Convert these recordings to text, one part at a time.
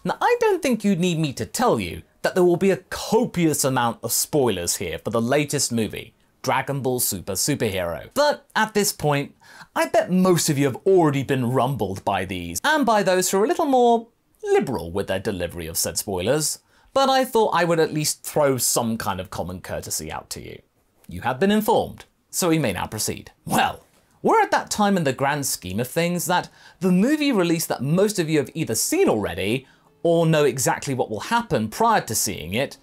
Now, I don't think you need me to tell you that there will be a copious amount of spoilers here for the latest movie, Dragon Ball Super Superhero. But at this point, I bet most of you have already been rumbled by these, and by those who are a little more liberal with their delivery of said spoilers, but I thought I would at least throw some kind of common courtesy out to you. You have been informed, so we may now proceed. Well, we're at that time in the grand scheme of things that the movie release that most of you have either seen already or know exactly what will happen prior to seeing it,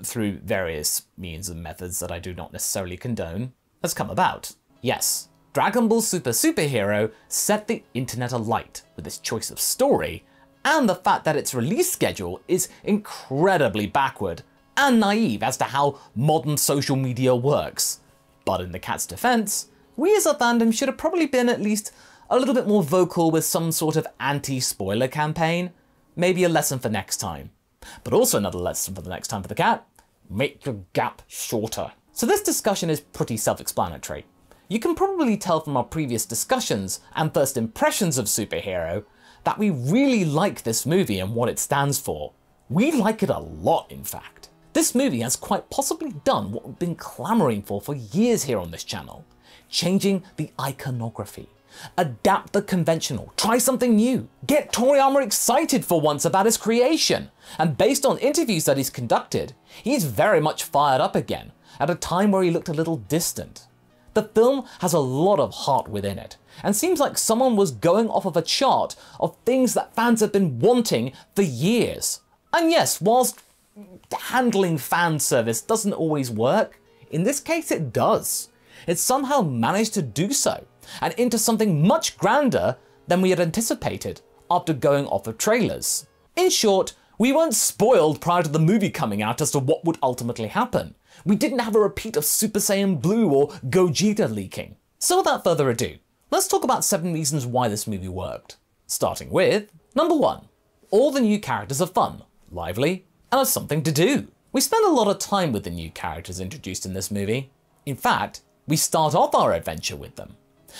through various means and methods that I do not necessarily condone, has come about. Yes, Dragon Ball Super Superhero set the internet alight with its choice of story, and the fact that its release schedule is incredibly backward and naive as to how modern social media works. But in the cat's defense, we as a fandom should have probably been at least a little bit more vocal with some sort of anti-spoiler campaign. Maybe a lesson for next time. But also another lesson for the next time for the cat: make your gap shorter. So this discussion is pretty self-explanatory. You can probably tell from our previous discussions and first impressions of Superhero that we really like this movie and what it stands for. We like it a lot, in fact. This movie has quite possibly done what we've been clamoring for years here on this channel: changing the iconography. Adapt the conventional, try something new, get Toriyama excited for once about his creation. And based on interviews that he's conducted, he's very much fired up again, at a time where he looked a little distant. The film has a lot of heart within it, and seems like someone was going off of a chart of things that fans have been wanting for years. And yes, whilst handling fan service doesn't always work, in this case it does. It somehow managed to do so, and into something much grander than we had anticipated after going off of trailers. In short, we weren't spoiled prior to the movie coming out as to what would ultimately happen. We didn't have a repeat of Super Saiyan Blue or Gogeta leaking. So without further ado, let's talk about 7 reasons why this movie worked. Starting with, number 1, all the new characters are fun, lively, and have something to do. We spend a lot of time with the new characters introduced in this movie. In fact, we start off our adventure with them.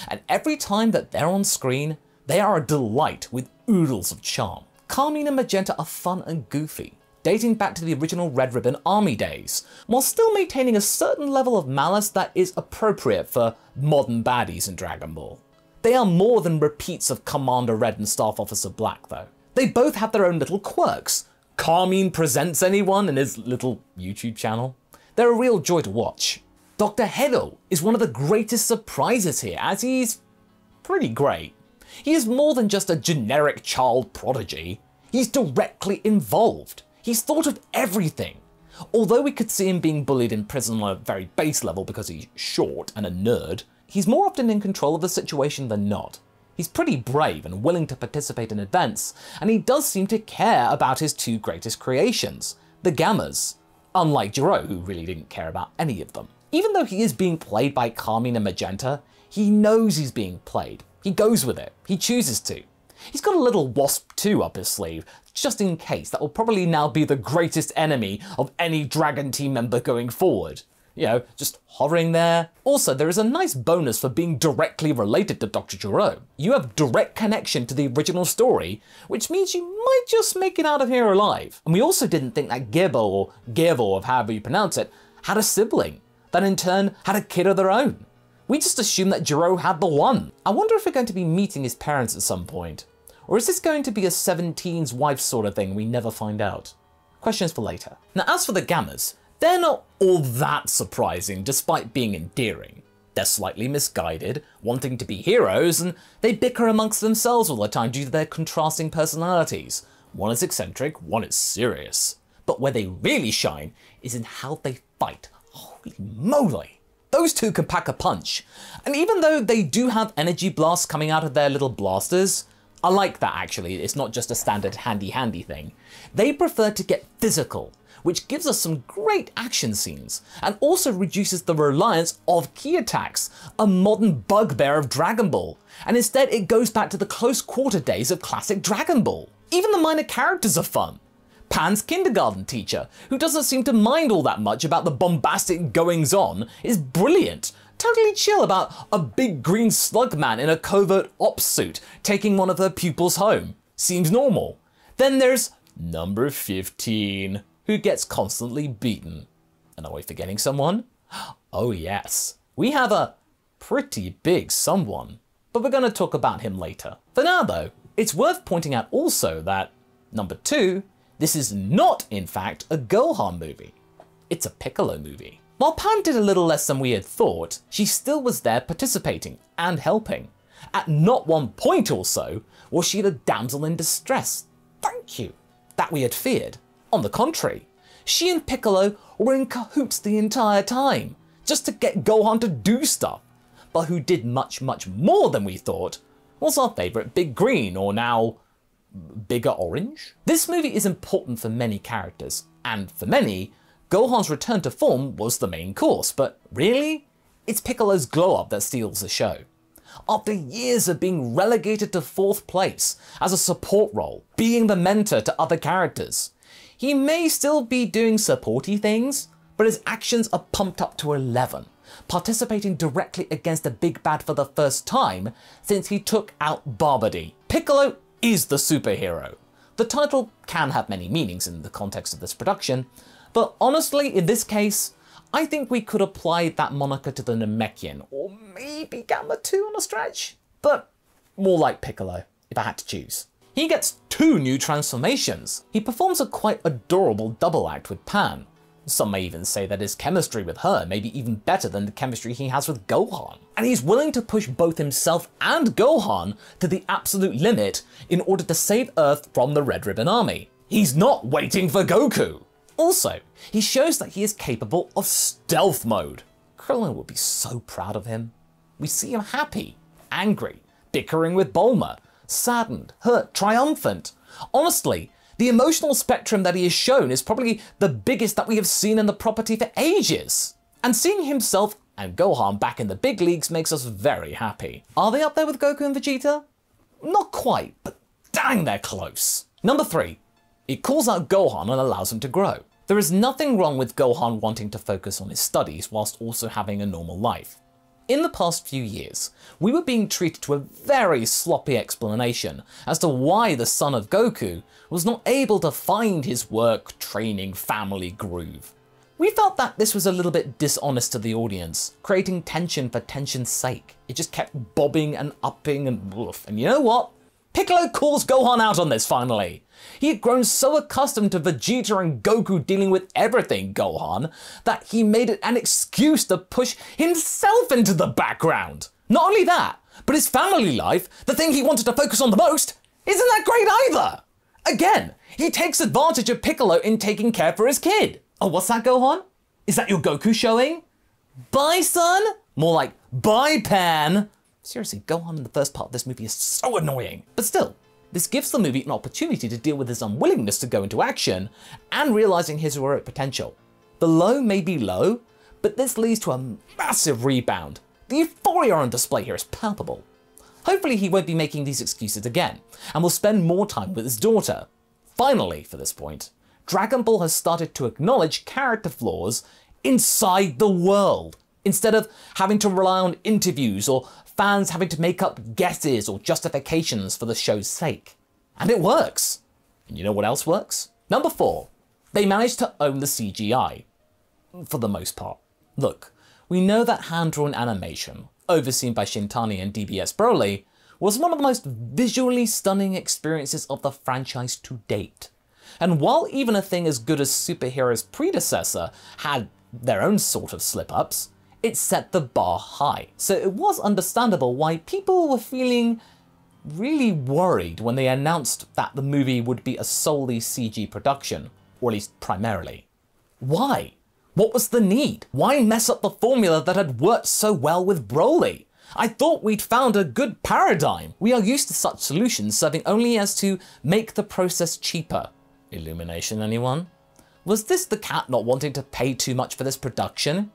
And every time that they're on screen, they are a delight with oodles of charm. Carmine and Magenta are fun and goofy, dating back to the original Red Ribbon Army days, while still maintaining a certain level of malice that is appropriate for modern baddies in Dragon Ball. They are more than repeats of Commander Red and Staff Officer Black though. They both have their own little quirks. Carmine presents anyone in his little YouTube channel. They're a real joy to watch. Dr. Hedo is one of the greatest surprises here, as he's pretty great. He is more than just a generic child prodigy. He's directly involved. He's thought of everything. Although we could see him being bullied in prison on a very base level because he's short and a nerd, he's more often in control of the situation than not. He's pretty brave and willing to participate in events, and he does seem to care about his 2 greatest creations, the Gammas, unlike Jiro, who really didn't care about any of them. Even though he is being played by Carmine and Magenta, he knows he's being played. He goes with it. He chooses to. He's got a little Wasp 2 up his sleeve, just in case. That will probably now be the greatest enemy of any Dragon Team member going forward. You know, just hovering there. Also, there is a nice bonus for being directly related to Dr. Gero. You have direct connection to the original story, which means you might just make it out of here alive. And we also didn't think that Gebo, or Gervo, of however you pronounce it, had a sibling that in turn had a kid of their own. We just assumed that Jiro had the one. I wonder if we're going to be meeting his parents at some point. Or is this going to be a 17's wife sort of thing we never find out? Questions for later. Now, as for the Gammas, they're not all that surprising despite being endearing. They're slightly misguided, wanting to be heroes, and they bicker amongst themselves all the time due to their contrasting personalities. One is eccentric, one is serious. But where they really shine is in how they fight. Holy moly! Those 2 can pack a punch. And even though they do have energy blasts coming out of their little blasters, I like that actually, it's not just a standard handy thing. They prefer to get physical, which gives us some great action scenes, and also reduces the reliance of ki attacks, a modern bugbear of Dragon Ball, and instead it goes back to the close quarter days of classic Dragon Ball. Even the minor characters are fun. Pan's kindergarten teacher, who doesn't seem to mind all that much about the bombastic goings-on, is brilliant. Totally chill about a big green slug man in a covert ops suit taking one of her pupils home. Seems normal. Then there's Number 15, who gets constantly beaten. And are we forgetting someone? Oh yes, we have a pretty big someone, but we're going to talk about him later. For now though, it's worth pointing out also that, number 2, this is not in fact a Gohan movie. It's a Piccolo movie. While Pan did a little less than we had thought, she still was there participating and helping. At not one point or so was she the damsel in distress, thank you, that we had feared. On the contrary, she and Piccolo were in cahoots the entire time, just to get Gohan to do stuff. But who did much, much more than we thought was our favourite Big Green, or now Bigger Orange. This movie is important for many characters, and for many, Gohan's return to form was the main course, but really, it's Piccolo's glow-up that steals the show. After years of being relegated to 4th place as a support role, being the mentor to other characters, he may still be doing supporty things, but his actions are pumped up to 11, participating directly against the big bad for the first time since he took out Babidi. Piccolo is the superhero. The title can have many meanings in the context of this production, but honestly, in this case, I think we could apply that moniker to the Namekian, or maybe Gamma 2 on a stretch, but more like Piccolo, if I had to choose. He gets 2 new transformations. He performs a quite adorable double act with Pan. Some may even say that his chemistry with her may be even better than the chemistry he has with Gohan. And he's willing to push both himself and Gohan to the absolute limit in order to save Earth from the Red Ribbon Army. He's not waiting for Goku. Also, he shows that he is capable of stealth mode. Krillin would be so proud of him. We see him happy, angry, bickering with Bulma, saddened, hurt, triumphant. Honestly, the emotional spectrum that he has shown is probably the biggest that we have seen in the property for ages. And seeing himself and Gohan back in the big leagues makes us very happy. Are they up there with Goku and Vegeta? Not quite, but dang, they're close. Number 3, it calls out Gohan and allows him to grow. There is nothing wrong with Gohan wanting to focus on his studies whilst also having a normal life. In the past few years, we were being treated to a very sloppy explanation as to why the son of Goku was not able to find his work, training, family groove. We felt that this was a little bit dishonest to the audience, creating tension for tension's sake. It just kept bobbing and upping and woof. And you know what? Piccolo calls Gohan out on this finally. He had grown so accustomed to Vegeta and Goku dealing with everything Gohan that he made it an excuse to push himself into the background. Not only that, but his family life, the thing he wanted to focus on the most, isn't that great either. Again, he takes advantage of Piccolo in taking care for his kid. Oh, what's that, Gohan? Is that your Goku showing? Bye, son? More like, bye, Pan. Seriously, Gohan in the first part of this movie is so annoying. But still, this gives the movie an opportunity to deal with his unwillingness to go into action and realizing his heroic potential. The low may be low, but this leads to a massive rebound. The euphoria on display here is palpable. Hopefully he won't be making these excuses again, and will spend more time with his daughter. Finally, for this point, Dragon Ball has started to acknowledge character flaws inside the world, instead of having to rely on interviews or fans having to make up guesses or justifications for the show's sake. And it works. And you know what else works? Number 4, they managed to own the CGI. For the most part. Look, we know that hand-drawn animation, overseen by Shintani and DBS Broly, was one of the most visually stunning experiences of the franchise to date. And while even a thing as good as Superhero's predecessor had their own sort of slip-ups, it set the bar high. So it was understandable why people were feeling really worried when they announced that the movie would be a solely CG production, or at least primarily. Why? What was the need? Why mess up the formula that had worked so well with Broly? I thought we'd found a good paradigm. We are used to such solutions serving only as to make the process cheaper. Illumination, anyone? Was this the cat not wanting to pay too much for this production,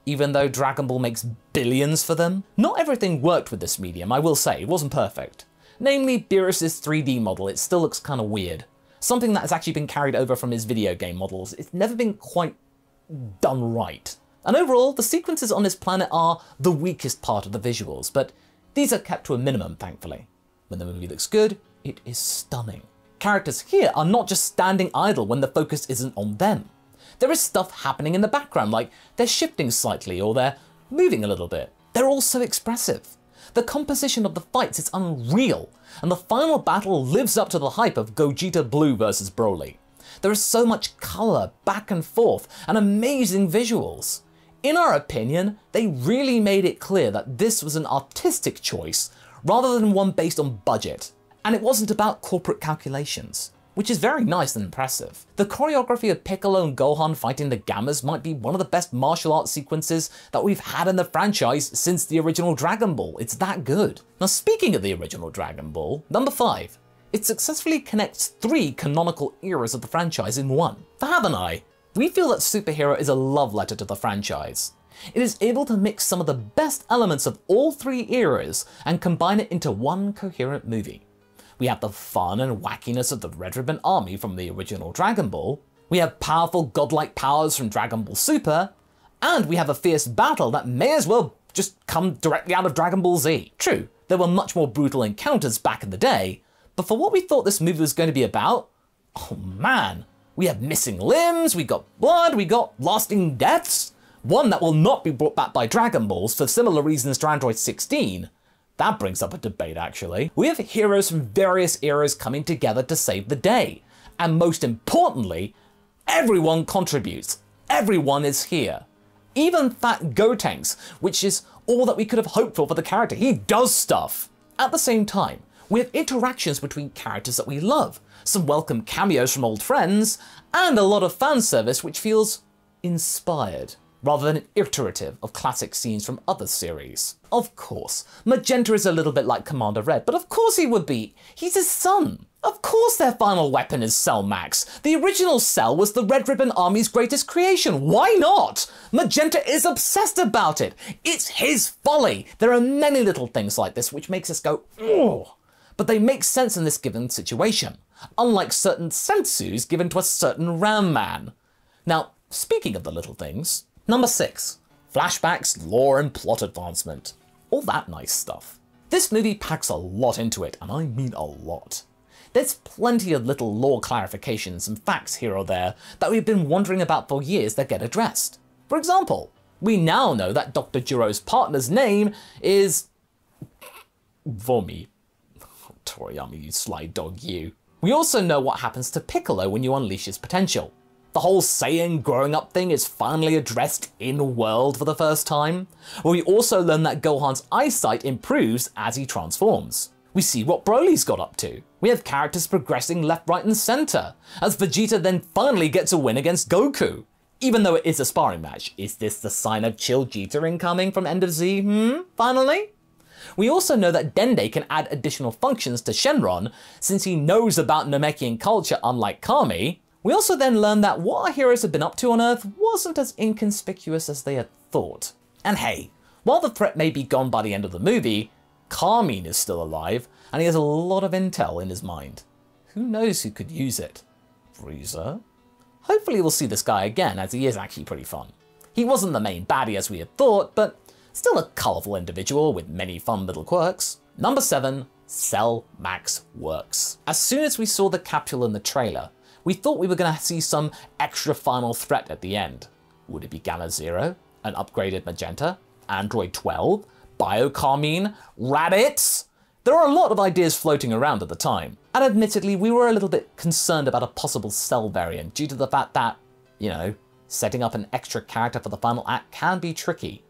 even though Dragon Ball makes billions for them? Not everything worked with this medium, I will say, it wasn't perfect. Namely, Beerus's 3D model, it still looks kind of weird. Something that has actually been carried over from his video game models. It's never been quite done right. And overall, the sequences on this planet are the weakest part of the visuals, but these are kept to a minimum, thankfully. When the movie looks good, it is stunning. characters here are not just standing idle when the focus isn't on them. There is stuff happening in the background, like they're shifting slightly or they're moving a little bit. They're all so expressive. The composition of the fights is unreal, and the final battle lives up to the hype of Gogeta Blue versus Broly. There is so much colour, back and forth, and amazing visuals. In our opinion, they really made it clear that this was an artistic choice rather than one based on budget, and it wasn't about corporate calculations, which is very nice and impressive. The choreography of Piccolo and Gohan fighting the Gammas might be one of the best martial arts sequences that we've had in the franchise since the original Dragon Ball. It's that good. Now, speaking of the original Dragon Ball, number 5. It successfully connects 3 canonical eras of the franchise in one. For Hav and I, we feel that Superhero is a love letter to the franchise. It is able to mix some of the best elements of all 3 eras and combine it into one coherent movie. We have the fun and wackiness of the Red Ribbon Army from the original Dragon Ball, we have powerful godlike powers from Dragon Ball Super, and we have a fierce battle that may as well just come directly out of Dragon Ball Z. True, there were much more brutal encounters back in the day, but for what we thought this movie was going to be about, oh man, we have missing limbs, we got blood, we got lasting deaths, one that will not be brought back by Dragon Balls for similar reasons to Android 16. That brings up a debate, actually. We have heroes from various eras coming together to save the day. And most importantly, everyone contributes. Everyone is here. Even Fat Gotenks, which is all that we could have hoped for the character. He does stuff. At the same time, we have interactions between characters that we love, some welcome cameos from old friends, and a lot of fan service which feels inspired, rather than iterative of classic scenes from other series. Of course, Magenta is a little bit like Commander Red, but of course he would be. He's his son. Of course their final weapon is Cell Max. The original Cell was the Red Ribbon Army's greatest creation. Why not? Magenta is obsessed about it. It's his folly. There are many little things like this which makes us go, ugh. But they make sense in this given situation, unlike certain sensus given to a certain Ram Man. Now, speaking of the little things, number 6. Flashbacks, lore and plot advancement. All that nice stuff. This movie packs a lot into it, and I mean a lot. There's plenty of little lore clarifications and facts here or there that we've been wondering about for years that get addressed. For example, we now know that Dr. Jiro's partner's name is Vomi. Oh, Toriyama, you sly dog, you. We also know what happens to Piccolo when you unleash his potential. The whole Saiyan growing up thing is finally addressed in-world for the first time. We also learn that Gohan's eyesight improves as he transforms. We see what Broly's got up to. We have characters progressing left, right and center, as Vegeta then finally gets a win against Goku. Even though it is a sparring match, is this the sign of Chill Jita incoming from End of Z, finally? We also know that Dende can add additional functions to Shenron, since he knows about Namekian culture unlike Kami. We also then learn that what our heroes had been up to on Earth wasn't as inconspicuous as they had thought. And hey, while the threat may be gone by the end of the movie, Carmine is still alive, and he has a lot of intel in his mind. Who knows who could use it? Frieza? Hopefully we'll see this guy again, as he is actually pretty fun. He wasn't the main baddie as we had thought, but still a colourful individual with many fun little quirks. Number 7, Cell Max works. As soon as we saw the capsule in the trailer, we thought we were going to see some extra final threat at the end. Would it be Gamma Zero, an upgraded Magenta, Android 12, Bio-Carmine, Raditz? There are a lot of ideas floating around at the time, and admittedly we were a little bit concerned about a possible Cell variant due to the fact that, setting up an extra character for the final act can be tricky.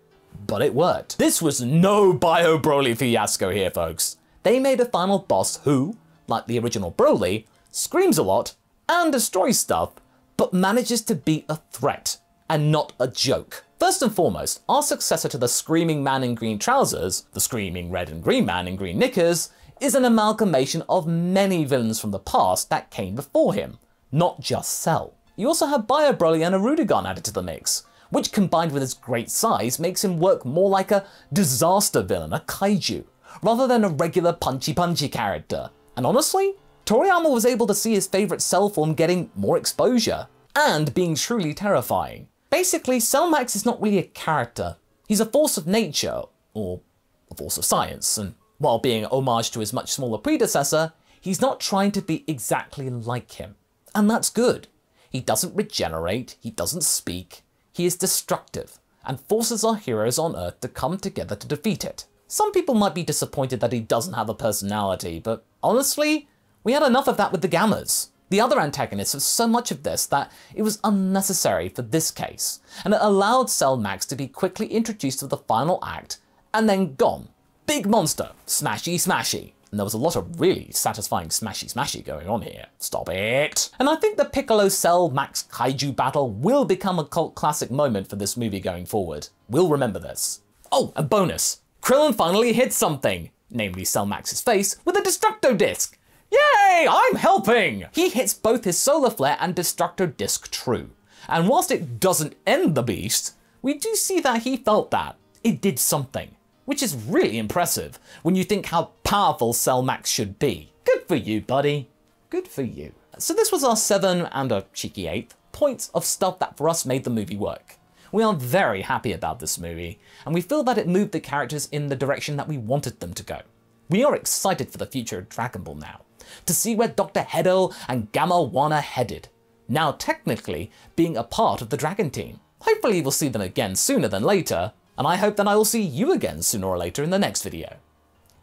But it worked. This was no Bio Broly fiasco here, folks. They made a final boss who, like the original Broly, screams a lot and destroys stuff, but manages to be a threat and not a joke. First and foremost, our successor to the Screaming Man in green trousers, the Screaming Red and Green Man in green knickers, is an amalgamation of many villains from the past that came before him, not just Cell. You also have Bio Broly and a Rudigan added to the mix, which combined with his great size makes him work more like a disaster villain, a kaiju, rather than a regular punchy character. And honestly, Toriyama was able to see his favourite Cell form getting more exposure, and being truly terrifying. Basically, Cell Max is not really a character. He's a force of nature, or a force of science, and while being an homage to his much smaller predecessor, He's not trying to be exactly like him, and that's good. He doesn't regenerate, he doesn't speak, he is destructive, and forces our heroes on Earth to come together to defeat it. Some people might be disappointed that he doesn't have a personality, but honestly, we had enough of that with the Gammas. The other antagonists have so much of this that it was unnecessary for this case, and it allowed Cell Max to be quickly introduced to the final act, and then gone. Big monster, smashy smashy. And there was a lot of really satisfying smashy smashy going on here. Stop it. And I think the Piccolo Cell Max Kaiju battle will become a cult classic moment for this movie going forward. We'll remember this. Oh, and bonus. Krillin finally hit something, namely Cell Max's face, with a Destructo Disc. Yay, I'm helping! He hits both his Solar Flare and Destructo Disc true. And whilst it doesn't end the beast, we do see that he felt that. It did something. Which is really impressive when you think how powerful Cell Max should be. Good for you, buddy. Good for you. So this was our 7 and a cheeky 8th points of stuff that for us made the movie work. We are very happy about this movie, and we feel that it moved the characters in the direction that we wanted them to go. We are excited for the future of Dragon Ball now, to see where Dr. Hedo and Gamma 1 are headed, now technically being a part of the Dragon Team. Hopefully we'll see them again sooner than later, and I hope that I will see you again sooner or later in the next video.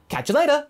Catch you later!